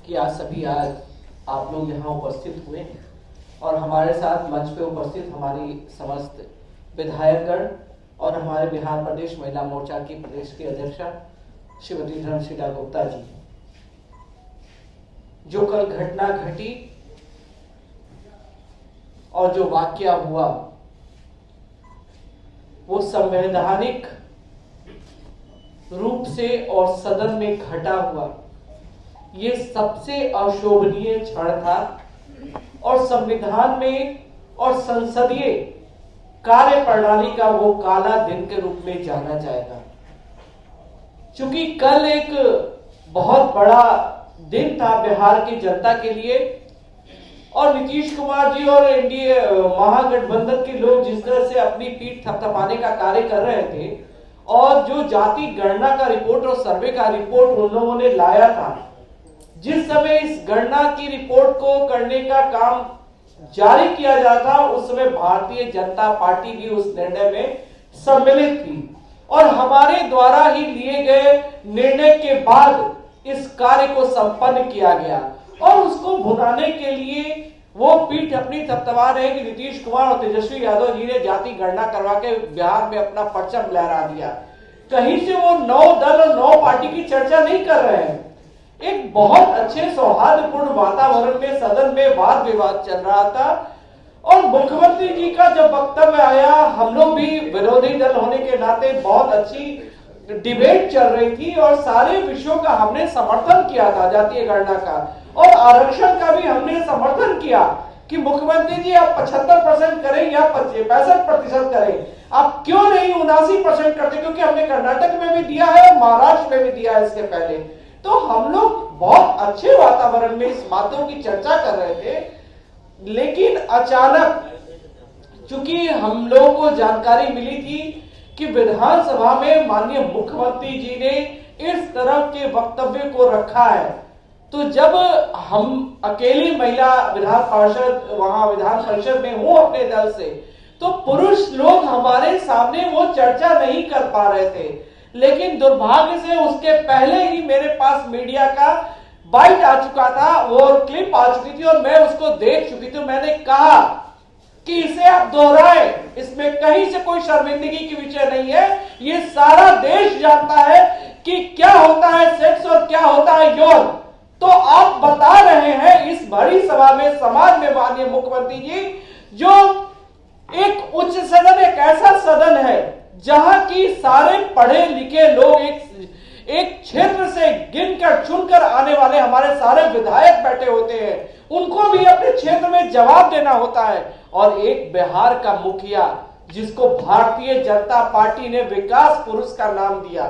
कि आज आप लोग यहाँ उपस्थित हुए हैं और हमारे साथ मंच पे उपस्थित हमारी समस्त विधायकगण और हमारे बिहार प्रदेश महिला मोर्चा की प्रदेश की अध्यक्षा श्रीमती धर्मशिला गुप्ता जी, जो कल घटना घटी और जो वाकया हुआ वो संवैधानिक रूप से और सदन में घटा हुआ ये सबसे अशोभनीय क्षण था और संविधान में और संसदीय कार्य प्रणाली का वो काला दिन के रूप में जाना जाएगा। क्योंकि कल एक बहुत बड़ा दिन था बिहार की जनता के लिए और नीतीश कुमार जी और एनडीए महागठबंधन के लोग जिस तरह से अपनी पीठ थपथपाने का कार्य कर रहे थे और जो जाति गणना का रिपोर्ट और सर्वे का रिपोर्ट उन लोगों ने लाया था, जिस समय इस गणना की रिपोर्ट को करने का काम जारी किया जाता उस समय भारतीय जनता पार्टी भी उस निर्णय में सम्मिलित थी और हमारे द्वारा ही लिए गए निर्णय के बाद इस कार्य को संपन्न किया गया और उसको भुनाने के लिए वो पीठ अपनी थपथपा रहे कि नीतीश कुमार और तेजस्वी यादव जी ने जाति गणना करवा के बिहार में अपना परचम लहरा दिया। कहीं से वो 9 दल और 9 पार्टी की चर्चा नहीं कर रहे हैं। एक बहुत अच्छे सौहार्दपूर्ण वातावरण में सदन में वाद विवाद चल रहा था और मुख्यमंत्री जी का जब वक्तव्य आया, हम लोग भी विरोधी दल होने के नाते बहुत अच्छी डिबेट चल रही थी और सारे विषयों का हमने समर्थन किया था, जातीय गणना का और आरक्षण का भी हमने समर्थन किया कि मुख्यमंत्री जी आप 75% करें या 65% करें, आप क्यों नहीं 79% करते, क्योंकि हमने कर्नाटक में भी दिया है और महाराष्ट्र में भी दिया है इसके पहले। तो हम लोग बहुत अच्छे वातावरण में इस बातों की चर्चा कर रहे थे, लेकिन अचानक चूंकि हम लोगों को जानकारी मिली थी कि विधानसभा में माननीय मुख्यमंत्री जी ने इस तरह के वक्तव्य को रखा है, तो जब हम अकेली महिला विधान पार्षद वहां विधान परिषद में हूं अपने दल से, तो पुरुष लोग हमारे सामने वो चर्चा नहीं कर पा रहे थे। लेकिन दुर्भाग्य से उसके पहले ही मेरे पास मीडिया का बाइट आ चुका था और क्लिप आ चुकी थी और मैं उसको देख चुकी थी। मैंने कहा कि इसे आप दोहराएं, इसमें कहीं से कोई शर्मिंदगी की विषय नहीं है। ये सारा देश जानता है कि क्या होता है सेक्स और क्या होता है यौन। तो आप बता रहे हैं इस बड़ी सभा में, समाज में माननीय मुख्यमंत्री जी, जो एक उच्च सदन, एक ऐसा सदन है जहां की सारे पढ़े लिखे लोग एक क्षेत्र से गिनकर चुनकर आने वाले हमारे सारे विधायक बैठे होते हैं, उनको भी अपने क्षेत्र में जवाब देना होता है। और एक बिहार का मुखिया जिसको भारतीय जनता पार्टी ने विकास पुरुष का नाम दिया,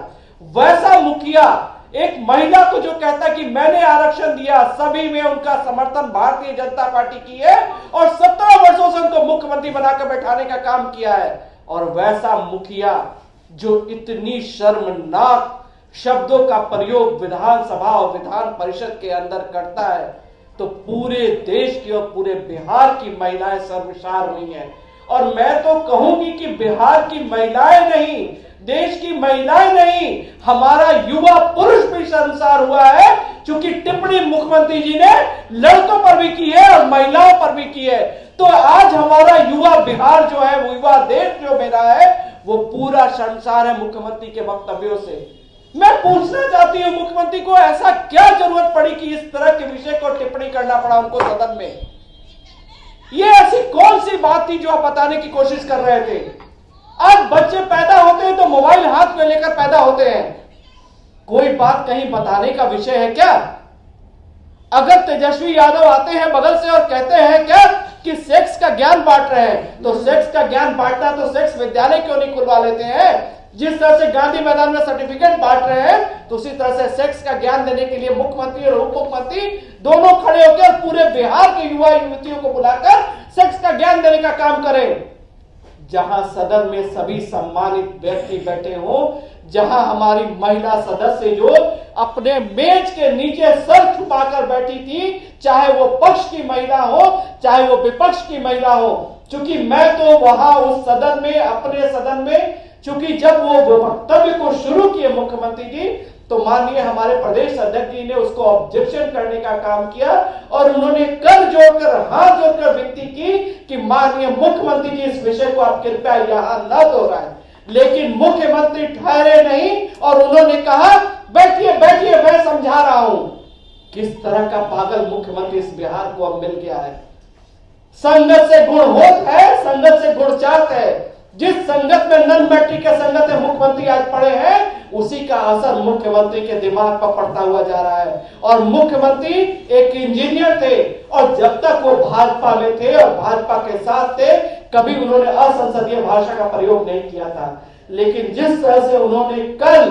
वैसा मुखिया एक महिला को जो कहता कि मैंने आरक्षण दिया, सभी में उनका समर्थन भारतीय जनता पार्टी की है और 17 वर्षों से उनको मुख्यमंत्री बनाकर बैठाने का काम किया है। और वैसा मुखिया जो इतनी शर्मनाक शब्दों का प्रयोग विधानसभा और विधान परिषद के अंदर करता है, तो पूरे देश की और पूरे बिहार की महिलाएं शर्मसार हुई हैं। और मैं तो कहूंगी कि बिहार की महिलाएं नहीं, देश की महिलाएं नहीं, हमारा युवा पुरुष भी शर्मसार हुआ है, क्योंकि टिप्पणी मुख्यमंत्री जी ने लड़कों पर भी की है और महिलाओं पर भी की है। तो आज हमारा युवा बिहार जो है, वो युवा देश जो मेरा है, वो पूरा शर्मसार है मुख्यमंत्री के वक्तव्यों से। मैं पूछना चाहती हूं मुख्यमंत्री को, ऐसा क्या जरूरत पड़ी कि इस तरह के विषय को टिप्पणी करना पड़ा उनको सदन में? ये ऐसी कौन सी बात थी जो आप बताने की कोशिश कर रहे थे? आज बच्चे पैदा होते हैं तो मोबाइल हाथ में लेकर पैदा होते हैं, कोई बात कहीं बताने का विषय है क्या? अगर तेजस्वी यादव आते हैं बगल से और कहते हैं क्या कि सेक्स का ज्ञान बांट रहे हैं, तो सेक्स का ज्ञान बांटना तो सेक्स विद्यालय क्यों नहीं खुलवा लेते हैं? जिस तरह से गांधी मैदान में सर्टिफिकेट बांट रहे हैं, तो उसी तरह से सेक्स का ज्ञान देने के लिए मुख्यमंत्री और उप मुख्यमंत्री दोनों खड़े होकर पूरे बिहार के युवा युवतियों को बुलाकर सेक्स का ज्ञान देने का काम करें। जहां सदन में सभी सम्मानित व्यक्ति बैठे हो, जहां हमारी महिला सदस्य जो अपने मेज के नीचे सर छुपाकर बैठी थी, चाहे वो पक्ष की महिला हो चाहे वो विपक्ष की महिला हो, क्योंकि मैं तो वहां उस सदन में, अपने सदन में, क्योंकि जब वो वक्तव्य को शुरू किए मुख्यमंत्री जी, तो माननीय हमारे प्रदेश अध्यक्ष जी ने उसको ऑब्जेक्शन करने का काम किया और उन्होंने कर जोड़कर हाथ जोड़कर विनती की कि माननीय मुख्यमंत्री जी इस विषय को आप कृपया यहां न दोहराएं। लेकिन मुख्यमंत्री ठहरे नहीं और उन्होंने कहा बैठिए बैठिए मैं समझा रहा हूं। किस तरह का पागल मुख्यमंत्री इस बिहार को अब मिल गया है। संगत से गुण होत है, संगत से गुण चाहत है। जिस संगत में नन मैट्रिक के संगत में मुख्यमंत्री आज पड़े हैं, उसी का असर मुख्यमंत्री के दिमाग पर पड़ता हुआ जा रहा है। और मुख्यमंत्री एक इंजीनियर थे और जब तक वो भाजपा में थे और भाजपा के साथ थे, कभी उन्होंने असंसदीय भाषा का प्रयोग नहीं किया था। लेकिन जिस तरह से उन्होंने कल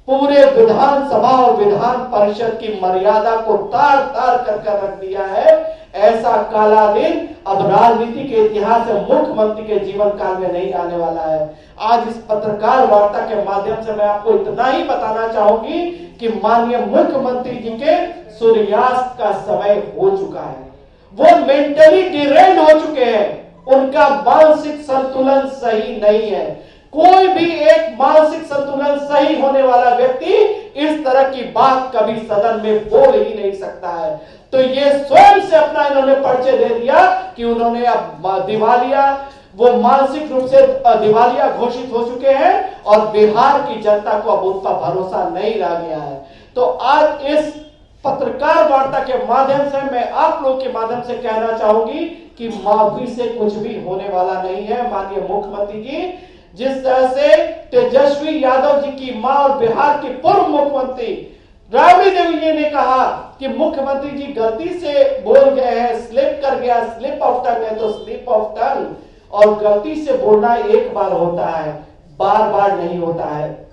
पूरे विधानसभा और विधान परिषद की मर्यादा को तार तार कर रख दिया है, ऐसा काला दिन अब राजनीति के इतिहास में मुख्यमंत्री के जीवन काल में नहीं आने वाला है। आज इस पत्रकार वार्ता के माध्यम से मैं आपको इतना ही बताना चाहूंगी कि माननीय मुख्यमंत्री जी के सूर्यास्त का समय हो चुका है। वो मेंटली डिरेल्ड हो चुके हैं, उनका मानसिक संतुलन सही नहीं है। कोई भी एक मानसिक संतुलन सही होने वाला व्यक्ति इस तरह की बात कभी सदन में बोल ही नहीं सकता है। तो ये स्वयं से अपना इन्होंने परिचय दे दिया कि उन्होंने अब दिवालिया, वो मानसिक रूप से दिवालिया घोषित हो चुके हैं और बिहार की जनता को अब उन पर भरोसा नहीं रह गया है। तो आज इस पत्रकार वार्ता के माध्यम से मैं आप लोगों के माध्यम से कहना चाहूंगी कि माफी से कुछ भी होने वाला नहीं है। माननीय मुख्यमंत्री जी, जिस तरह से तेजस्वी यादव जी की मां और बिहार की पूर्व मुख्यमंत्री राबड़ी देवी जी ने कहा कि मुख्यमंत्री जी गलती से बोल गए हैं, स्लिप कर गया, स्लिप ऑफ टंग है तो स्लिप ऑफ टंग, और गलती से बोलना एक बार होता है, बार बार नहीं होता है।